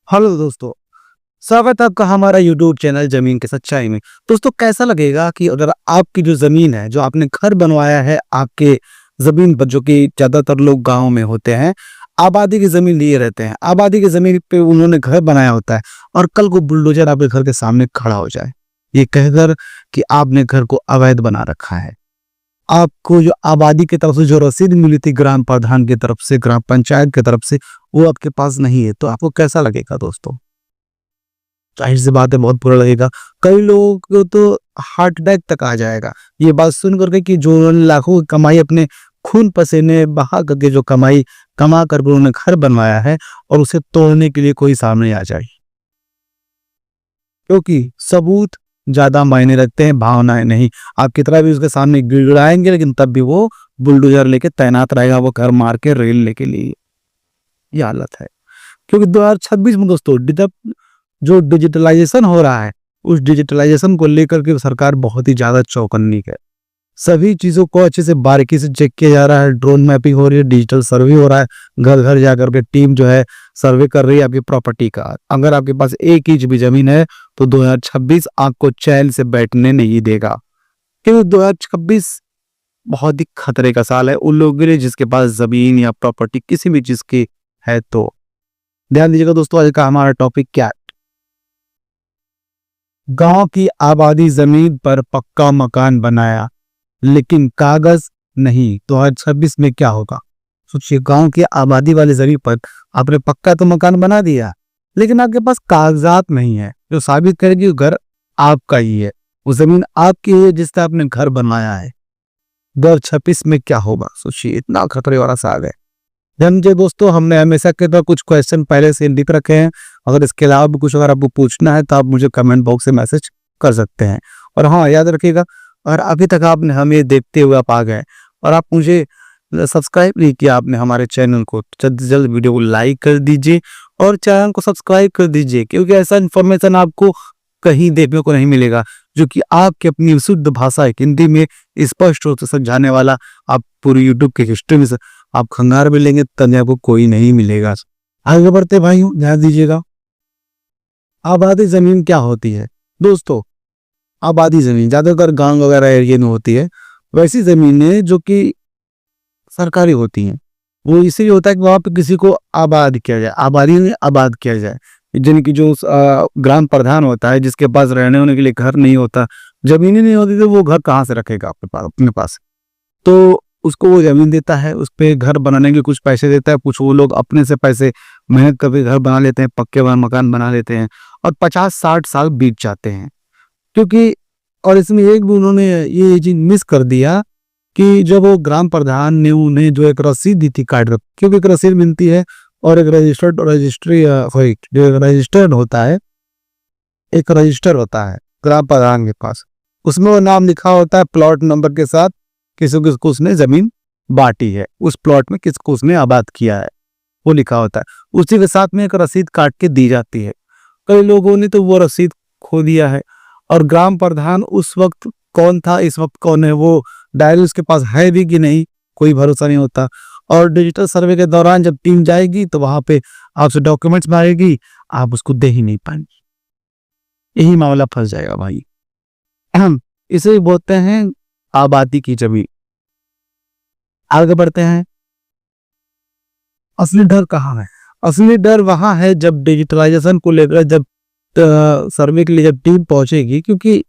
Hello दोस्तों, स्वागत है आपका हमारा यूट्यूब चैनल ज़मीन की सच्चाई में। दोस्तों कैसा लगेगा कि अगर आपकी जो ज़मीन है, जो आपने घर बनवाया है आपके ज़मीन पर, जो कि ज़्यादातर लोग गाँव में होते हैं, आबादी की ज़मीन लिए रहते हैं। आबादी की ज़मीन पे उन्होंने घर बनाया होता है और कल को बुलडोज़र आपके घर के सामने खड़ा हो जाए, ये कहकर कि आपने घर को अवैध बना रखा है। आपको जो आबादी की तरफ से जो रसीद मिली थी ग्राम प्रधान की तरफ से, ग्राम पंचायत की तरफ से, वो आपके पास नहीं है, तो आपको कैसा लगेगा दोस्तों? ज़ाहिर-सी बात है, बहुत बुरा लगेगा। कई लोगों को तो हार्ट अटैक तक आ जाएगा, ये बात सुन कर के कि जो उन्होंने लाखों की कमाई अपने खून पसीने बहा करके जो कमाई कमा कर के उन्होंने घर बनवाया है और उसे तोड़ने के लिए कोई सामने आ जाए। क्योंकि सबूत ज़्यादा मायने रखते हैं, भावनाएँ नहीं। आप कितना भी उसके सामने गिड़गिड़ाएँगे लेकिन तब भी वो बुलडोज़र लेके तैनात रहेगा, वो घर मार के रेलने के लिए। ये हालत है। क्योंकि 2026 में दोस्तों जो डिजिटलाइजेशन हो रहा है, उस डिजिटलाइजेशन को लेकर के सरकार बहुत ही ज़्यादा चौकन्नी है। सभी चीज़ों को अच्छे से बारीकी से चेक किया जा रहा है, ड्रोन मैपिंग हो रही है, डिजिटल सर्वे हो रहा है, घर-घर जाकर के टीम जो है सर्वे कर रही है आपकी प्रॉपर्टी का। अगर आपके पास 1 इंच भी ज़मीन है, तो 2026 आपको चैन से बैठने नहीं देगा। क्योंकि 2026 बहुत ही खतरे का साल है उन लोगों के लिए जिसके पास ज़मीन या प्रॉपर्टी किसी भी चीज़ की है तो। ध्यान दीजिएगा दोस्तों, आज का हमारा टॉपिक क्या है? गांव की आबादी जमीन पर पक्का मकान बनाया लेकिन कागज नहीं, तो आज 26 में क्या होगा? सोचिए, गांव की आबादी वाली जमीन पर आपने पक्का तो मकान बना दिया लेकिन आपके पास कागजात नहीं है जो साबित करे कि वो घर आपका ही है, वो जमीन आपकी है जिससे आपने घर बनाया है। 2026 में क्या होगा? सोचिए, इतना खतरे वाला साल है। ध्यान दीजिए दोस्तों, हमने हमेशा की तरह कुछ क्वेश्चन पहले से लिख रखे हैं। अगर इसके अलावा भी कुछ अगर आपको पूछना है तो आप मुझे कमेंट बॉक्स से मैसेज कर सकते हैं। और हाँ, याद रखिएगा, और अभी तक आपने हमें देखते हुए आप आ गए और आप मुझे सब्सक्राइब नहीं किया आपने हमारे चैनल को, जल्द से जल्द वीडियो को लाइक कर दीजिए और चैनल को सब्सक्राइब कर दीजिए, क्योंकि ऐसा इन्फॉर्मेशन आपको कहीं देखने को नहीं मिलेगा जो कि आपकी अपनी शुद्ध भाषा हिंदी में स्पष्ट रूप से समझाने वाला आप पूरी यूट्यूब की हिस्ट्री में आप खंगार में लेंगे तब आपको कोई नहीं मिलेगा। आगे बढ़ते भाइयों, ध्यान दीजिएगा। आबादी जमीन क्या होती है दोस्तों? आबादी जमीन ज्यादातर गांव वगैरह एरिया में होती है। वैसी जमीनें जो कि सरकारी होती हैं, वो इसलिए होता है कि वहां पे किसी को आबाद किया जाए, आबादी में आबाद किया जाए। जिनकी जो ग्राम प्रधान होता है, जिसके पास रहने होने के लिए घर नहीं होता, जमीन ही नहीं होती, तो वो घर कहाँ से रखेगा अपने पास? तो उसको वो ज़मीन देता है, उस पे घर बनाने के लिए कुछ पैसे देता है, कुछ वो लोग अपने से पैसे मेहनत करके घर बना लेते हैं, पक्के मकान बना लेते हैं और 50-60 साल बीत जाते हैं। क्योंकि और इसमें एक भी उन्होंने ये चीज़ मिस कर दिया कि जब वो ग्राम प्रधान ने उन्हें जो एक रसीद दी थी काट रख, क्योंकि एक रसीद मिलती है और एक रजिस्टर्ड होता है, एक रजिस्टर होता है ग्राम प्रधान के पास, उसमें वो नाम लिखा होता है प्लॉट नंबर के साथ, किसको उसने जमीन बांटी है, उस प्लॉट में किसको उसने आबाद किया है, वो लिखा होता है। उसी के साथ में एक रसीद काट के दी जाती है। कई लोगों ने तो वो रसीद खो दिया है और ग्राम प्रधान उस वक्त कौन था, इस वक्त कौन है, वो डायरी उसके पास है भी कि नहीं, कोई भरोसा नहीं होता। और डिजिटल सर्वे के दौरान जब टीम जाएगी तो वहां पे आपसे डॉक्यूमेंट्स मांगेगी, आप उसको दे ही नहीं पाएंगे, यही मामला फंस जाएगा भाई। इसे बोलते हैं आबादी की जमीन। आगे बढ़ते हैं। असली डर कहाँ है? असली डर वहां है जब डिजिटलाइजेशन को लेकर, जब सर्वे के लिए जब टीम पहुंचेगी, क्योंकि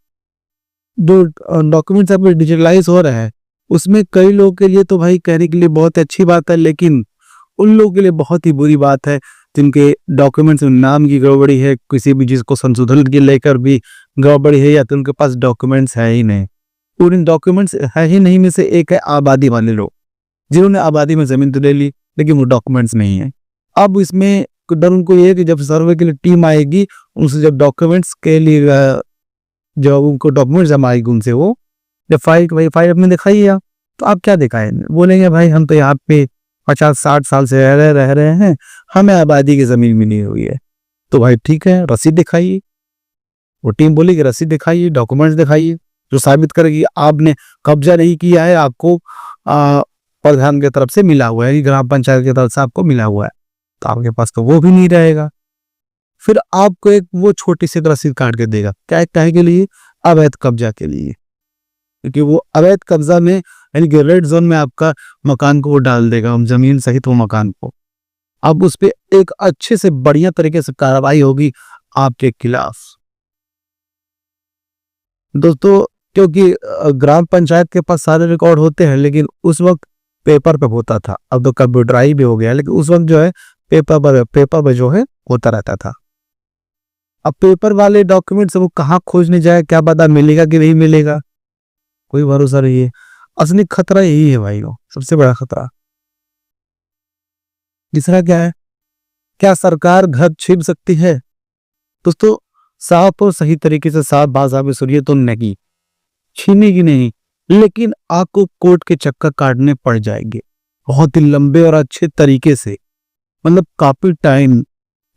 जो डॉक्यूमेंट्स अब डिजिटलाइज हो रहे हैं उसमें कई लोगों के लिए तो भाई कहने के लिए बहुत अच्छी बात है, लेकिन उन लोगों के लिए बहुत ही बुरी बात है जिनके डॉक्यूमेंट्स में नाम की गड़बड़ी है, किसी भी चीज को संशोधन के लेकर भी गड़बड़ी है, या तो उनके पास डॉक्यूमेंट्स है ही नहीं। उन डॉक्यूमेंट्स है ही नहीं में से एक है आबादी वाले लोग, जिन्होंने आबादी में जमीन तो ले ली लेकिन वो डॉक्यूमेंट्स नहीं है। अब इसमें डर उनको ये है कि जब सर्वे के लिए टीम आएगी, उनसे जब डॉक्यूमेंट्स के लिए जब उनको डॉक्यूमेंट्स जमा आएगी उनसे, वो जब फाइल अपने दिखाइए आप, तो आप क्या दिखाएं? बोलेंगे भाई हम तो यहाँ पे 50-60 साल से रह रहे हैं, हमें आबादी की जमीन मिली हुई है। तो भाई ठीक है, रसीद दिखाइए। वो टीम बोलेगी रसीद दिखाइए, डॉक्यूमेंट्स दिखाइए जो साबित करेगी आपने कब्जा नहीं किया है, आपको प्रधान की तरफ से मिला हुआ है, ग्राम पंचायत की तरफ से आपको मिला हुआ है। तो आपके पास तो वो भी नहीं रहेगा। फिर आपको एक वो छोटी सी रसीद काट के देगा। क्या काहे के लिए? अवैध कब्जा के लिए। क्योंकि वो अवैध कब्जा में यानी कि रेड जोन में आपका मकान को वो डाल देगा, हम जमीन सहित वो मकान को। अब उस पे एक अच्छे से बढ़िया तरीके से कार्रवाई होगी आपके खिलाफ। दोस्तों, क्योंकि ग्राम पंचायत के पास सारे रिकॉर्ड होते हैं, लेकिन उस वक्त पेपर पे होता था। अब तो कंप्यूटराइज भी हो गया, लेकिन उस वक्त जो है पेपर पे जो है होता रहता था। अब पेपर वाले डॉक्यूमेंट्स वो कहाँ खोजने जाए, क्या पता मिलेगा कि नहीं मिलेगा, कोई भरोसा नहीं है। असली खतरा यही है भाई, सबसे बड़ा खतरा। तीसरा क्या है? क्या सरकार घर छीन सकती है? दोस्तों, साफ और सही तरीके से साफ भाषा में सुनिए तो नहीं छीनेगी नहीं, लेकिन आपको कोर्ट के चक्कर काटने पड़ जाएंगे बहुत ही लंबे और अच्छे तरीके से। मतलब काफी टाइम,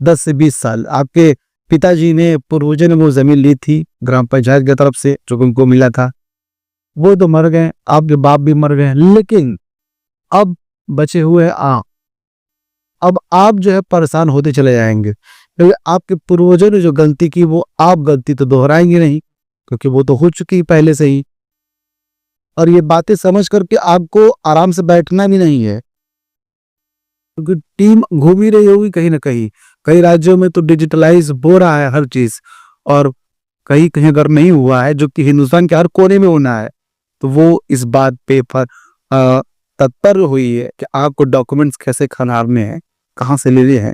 10 से 20 साल। आपके पिताजी ने, पूर्वजों ने वो जमीन ली थी ग्राम पंचायत की तरफ से, जो उनको मिला था, वो तो मर गए, आपके बाप भी मर गए, लेकिन अब बचे हुए आप। अब आप जो है परेशान होते चले जाएंगे, क्योंकि आपके पूर्वजों ने जो गलती की वो आप गलती तो दोहराएंगे नहीं, क्योंकि वो तो हो चुकी पहले से ही। और ये बातें समझ करके आपको आराम से बैठना भी नहीं है, क्योंकि टीम घूम ही रही होगी कहीं ना कहीं। कई राज्यों में तो डिजिटलाइज हो रहा है हर चीज, और कहीं कहीं अगर नहीं हुआ है, जो कि हिंदुस्तान के हर कोने में होना है, तो वो इस बात पे तत्पर हुई है कि आपको डॉक्यूमेंट्स कैसे खंगालने हैं, कहाँ से लेने हैं।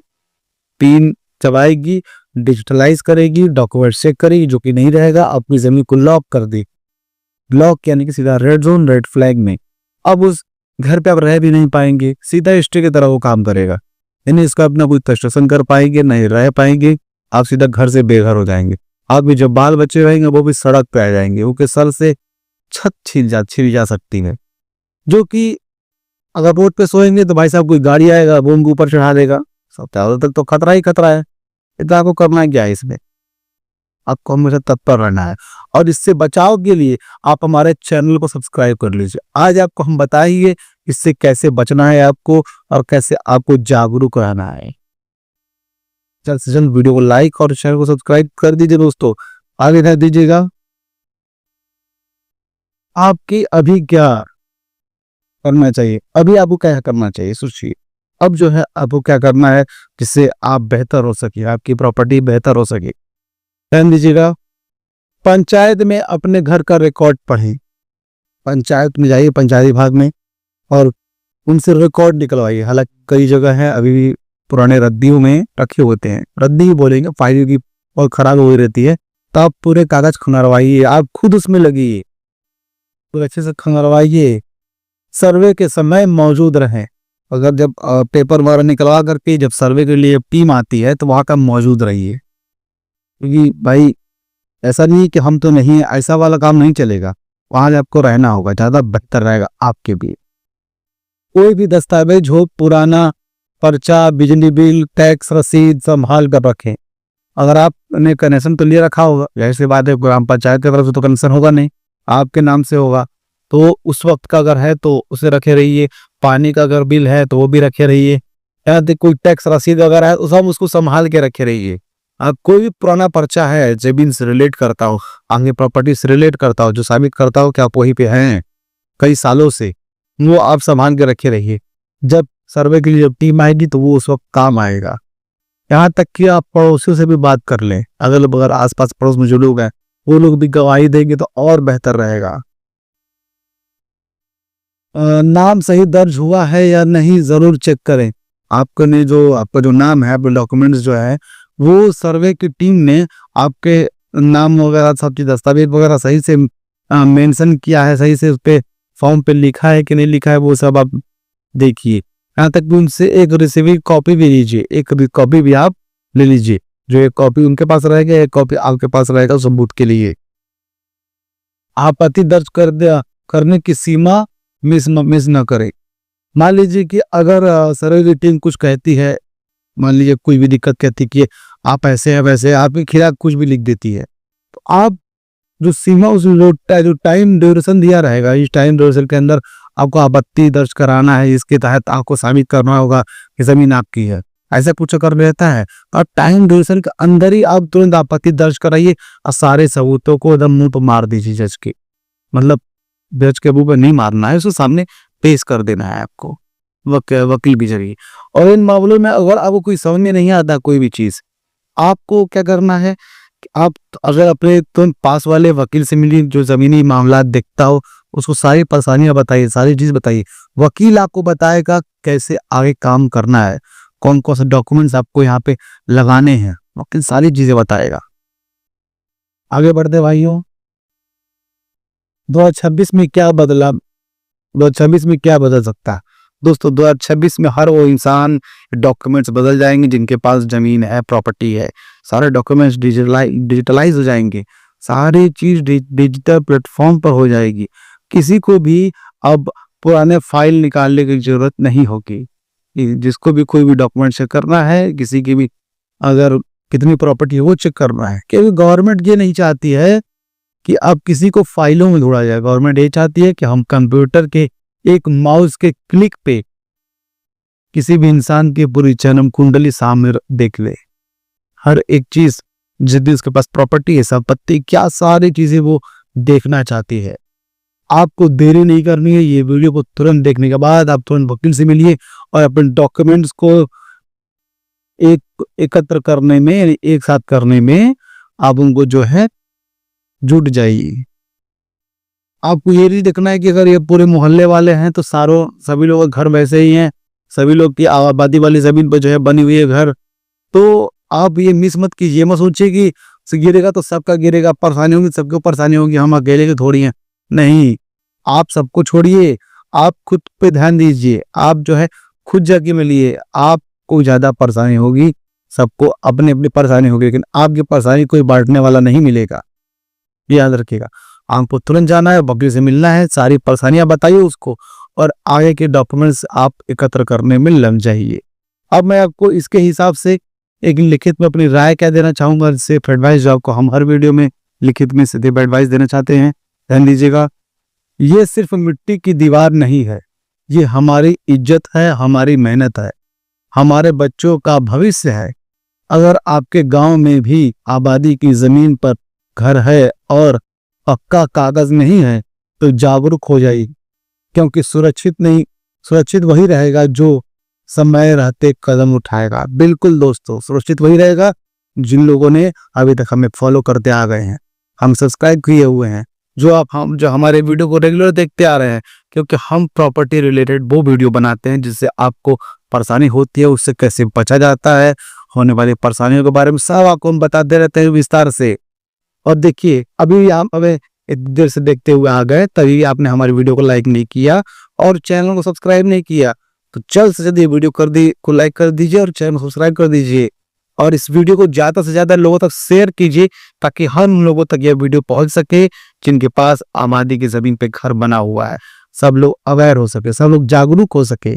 पिन चबाएगी, डिजिटलाइज करेगी, डॉक्यूमेंट चेक करेगी, जो कि नहीं रहेगा अपनी जमीन को लॉक कर दी। लॉक यानी कि सीधा रेड जोन, रेड फ्लैग में। अब उस घर पे आप रह भी नहीं पाएंगे, सीधा स्टे की तरह वो काम करेगा। यानी इसका अपना कोई कंस्ट्रक्शन कर पाएंगे नहीं, रह पाएंगे, आप सीधा घर से बेघर हो जाएंगे। आप भी जब बाल बच्चे रहेंगे वो भी सड़क पे आ जाएंगे, उनके सर से छत छिल जा सकती है। जो कि अगर रोड पे सोएंगे तो भाई साहब कोई गाड़ी आएगा वो उनको ऊपर चढ़ा देगा। सब तक तो खतरा ही खतरा है। इतना आपको करना क्या है इसमें? आपको हमेशा तत्पर रहना है, और इससे बचाव के लिए आप हमारे चैनल को सब्सक्राइब कर लीजिए। आज आपको हम बताएंगे इससे कैसे बचना है आपको, और कैसे आपको जागरूक रहना है। जल्द से जल्द वीडियो को लाइक और चैनल को सब्सक्राइब कर दीजिए दोस्तों, आगे ध्यान दीजिएगा। आपकी अभी क्या करना चाहिए? अभी आपको क्या करना चाहिए सोचिए। अब जो है आपको क्या करना है जिससे आप बेहतर हो सके, आपकी प्रॉपर्टी बेहतर हो सके। ध्यान दीजिएगा, पंचायत में अपने घर का रिकॉर्ड पढ़ें। पंचायत में जाइए, पंचायत विभाग में, और उनसे रिकॉर्ड निकलवाइए। हालांकि कई जगह है अभी भी पुराने रद्दियों में रखे होते हैं, रद्दी ही बोलेंगे, फाइल की और खराब हो रहती है, तो आप पूरे कागज खंगारवाइए, आप खुद उसमें लगिए, तो अच्छे से खंगारवाइए। सर्वे के समय मौजूद रहें। अगर जब पेपर वगैरह निकलवा करके जब सर्वे के लिए टीम आती है तो वहां का मौजूद रहिए, क्योंकि भाई ऐसा नहीं कि हम तो नहीं, ऐसा वाला काम नहीं चलेगा। वहां आपको रहना होगा, ज्यादा बेहतर रहेगा आपके लिए। कोई भी दस्तावेज हो, पुराना पर्चा, बिजली बिल, टैक्स रसीद संभाल कर रखें। अगर आपने कनेक्शन तो लिए रखा होगा, जैसे बात है ग्राम पंचायत की तरफ से तो कनेक्शन होगा नहीं, आपके नाम से होगा, तो उस वक्त का अगर है तो उसे रखे रहिए। पानी का अगर बिल है तो वो भी रखे रहिए। या कोई टैक्स रसीद वगैरह है तो सब उसको संभाल के रखे रहिए। आप कोई भी पुराना पर्चा है जमीन से रिलेट करता हो, आगे प्रॉपर्टी से रिलेट करता हो, जो साबित करता हो कि आप वहीं पे हैं कई सालों से, वो आप संभाल के रखे रहिए। जब सर्वे के लिए जब टीम आएगी तो वो उस वक्त काम आएगा। यहाँ तक कि आप पड़ोसियों से भी बात कर लें, अगर आसपास पड़ोस में जो लोग हैं वो लोग भी गवाही देंगे तो और बेहतर रहेगा। नाम सही दर्ज हुआ है या नहीं जरूर चेक करें। आपका जो नाम है, आपके डॉक्यूमेंट्स जो है, वो सर्वे की टीम ने आपके नाम वगैरह सब चीज दस्तावेज वगैरह सही से मेंशन किया है, सही से उस पे फॉर्म पे लिखा है कि नहीं लिखा है, वो सब आप देखिए। यहाँ तक भी उनसे एक रिसीविंग कॉपी भी लीजिए, एक कॉपी भी आप ले लीजिए। जो एक कॉपी उनके पास रहेगा, एक कॉपी आपके पास रहेगा सबूत के लिए। आपत्ति दर्ज करने की सीमा मिस न करें। मान लीजिए कि अगर सर्वे की टीम कुछ कहती है, मान लीजिए कोई भी दिक्कत कहती है कि आप ऐसे हैं वैसे, आपके खिलाफ कुछ भी लिख देती है, तो आप जो सीमा उस जो टाइम ड्यूरेशन दिया रहेगा, इस टाइम ड्यूरेशन के अंदर आपको आपत्ति दर्ज कराना है। इसके तहत आपको साबित करना होगा कि जमीन आपकी है। ऐसा कुछ अगर रहता है और टाइम ड्यूरेशन के अंदर ही आप तुरंत आपत्ति दर्ज कराइए और सारे सबूतों को एकदम मुंह पर मार दीजिए जज के। मतलब जज के मुंह पर नहीं मारना है, उसके सामने पेश कर देना है आपको वकील के जरिए। और इन मामलों में अगर आपको कोई समझ में नहीं आता कोई भी चीज, आपको क्या करना है कि आप अगर अपने तुम पास वाले वकील से मिलिए जो जमीनी मामला देखता हो, उसको सारी परेशानियां बताइए, सारी चीज बताइए। वकील आपको बताएगा कैसे आगे काम करना है, कौन कौन से डॉक्यूमेंट्स आपको यहाँ पे लगाने हैं, वकील सारी चीजें बताएगा। आगे बढ़ते भाइयों, 2026 में क्या बदला, 2026 में क्या बदल सकता है दोस्तों? 2026 में हर वो इंसान डॉक्यूमेंट्स बदल जाएंगे जिनके पास जमीन है, प्रॉपर्टी है। सारे डॉक्यूमेंट्स डिजिटलाइज हो जाएंगे, सारी चीज डिजिटल प्लेटफॉर्म पर हो जाएगी। किसी को भी अब पुराने फाइल निकालने की जरूरत नहीं होगी। जिसको भी कोई भी डॉक्यूमेंट चेक करना है, किसी की भी अगर कितनी प्रॉपर्टी है वो चेक करना है, क्योंकि गवर्नमेंट ये नहीं चाहती है कि अब किसी को फाइलों में ढूंढा जाए। गवर्नमेंट ये चाहती है कि हम कंप्यूटर के एक माउस के क्लिक पे किसी भी इंसान की पूरी जन्म कुंडली सामने देख ले, हर एक चीज जितनी उसके पास प्रॉपर्टी है, संपत्ति, क्या सारी चीजें वो देखना चाहती है। आपको देरी नहीं करनी है, ये वीडियो को तुरंत देखने के बाद आप तुरंत वकील से मिलिए और अपने डॉक्यूमेंट्स को एकत्र करने में, यानी एक साथ करने में आप उनको जो है जुट जाइए। आपको ये नहीं देखना है कि अगर ये पूरे मोहल्ले वाले हैं तो सभी लोग घर वैसे ही हैं, सभी लोग की आबादी वाली जमीन पर जो है बनी हुई है घर, तो आप ये मिस मत कीजिए। मत सोचिए कि गिरेगा तो सबका गिरेगा, परेशानी होगी सबको परेशानी होगी, हम अकेले के थोड़ी हैं। नहीं, आप सबको छोड़िए, आप खुद पे ध्यान दीजिए। आप जो है खुद जाके मिलिए, आपको ज्यादा परेशानी होगी, सबको अपनी अपनी परेशानी होगी, लेकिन आपकी परेशानी कोई बांटने वाला नहीं मिलेगा, याद रखिएगा। आपको तुरंत जाना है, वकील से मिलना है, सारी परेशानियां बताइए उसको और आगे के डॉक्यूमेंट्स आप एकत्र करने में लग जाइए। अब मैं आपको इसके हिसाब से एक लिखित में अपनी राय क्या देना चाहूंगा, सिर्फ एडवाइस जो आपको हम हर वीडियो में लिखित में सीधे एडवाइस देना चाहते हैं। ध्यान दीजिएगा, ये सिर्फ मिट्टी की दीवार नहीं है, ये हमारी इज्जत है, हमारी मेहनत है, हमारे बच्चों का भविष्य है। अगर आपके गांव में भी आबादी की जमीन पर घर है और पक्का कागज नहीं है तो जागरूक हो जाइए, क्योंकि सुरक्षित वही रहेगा जो समय रहते कदम उठाएगा। बिल्कुल दोस्तों, सुरक्षित वही रहेगा जिन लोगों ने अभी तक हमें फॉलो करते आ गए हैं, हम सब्सक्राइब किए हुए हैं, जो हमारे वीडियो को रेगुलर देखते आ रहे हैं, क्योंकि हम प्रॉपर्टी रिलेटेड वो वीडियो बनाते हैं जिससे आपको परेशानी होती है उससे कैसे बचा जाता है, होने वाली परेशानियों के बारे में सब आपको हम बताते रहते हैं विस्तार से। और देखिए, अभी आप हमें इतनी देर से देखते हुए आ गए, तभी आपने हमारी वीडियो को लाइक नहीं किया और चैनल को सब्सक्राइब नहीं किया, तो जल्द से जल्द ये वीडियो को लाइक कर दीजिए और चैनल को सब्सक्राइब कर दीजिए और इस वीडियो को ज्यादा से ज्यादा लोगों तक शेयर कीजिए, ताकि हम लोगों तक यह वीडियो पहुंच सके जिनके पास आबादी की जमीन पे घर बना हुआ है। सब लोग अवेयर हो सके, सब लोग जागरूक हो सके।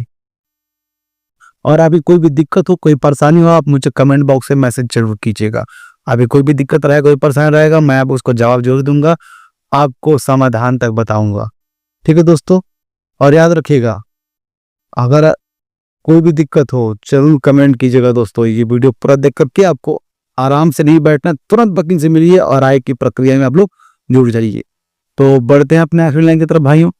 और अभी कोई भी दिक्कत हो, कोई परेशानी हो, आप मुझे कमेंट बॉक्स में मैसेज जरूर कीजिएगा। अभी कोई भी दिक्कत रहेगा, कोई परेशानी रहेगा, मैं आपको उसको जवाब जरूर दूंगा, आपको समाधान तक बताऊंगा। ठीक है दोस्तों, और याद रखिएगा, अगर कोई भी दिक्कत हो जरूर कमेंट कीजिएगा दोस्तों। ये वीडियो पूरा देख करके आपको आराम से नहीं बैठना, तुरंत वकील से मिलिए और आय की प्रक्रिया में आप लोग जुड़ जाइए। तो बढ़ते हैं अपने आखिरी लाइन की तरफ भाइयों,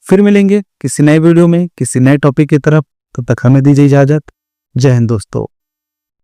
फिर मिलेंगे किसी नए वीडियो में किसी नए टॉपिक की तरफ। तब तक हमें दीजिए इजाजत। जय हिंद दोस्तों।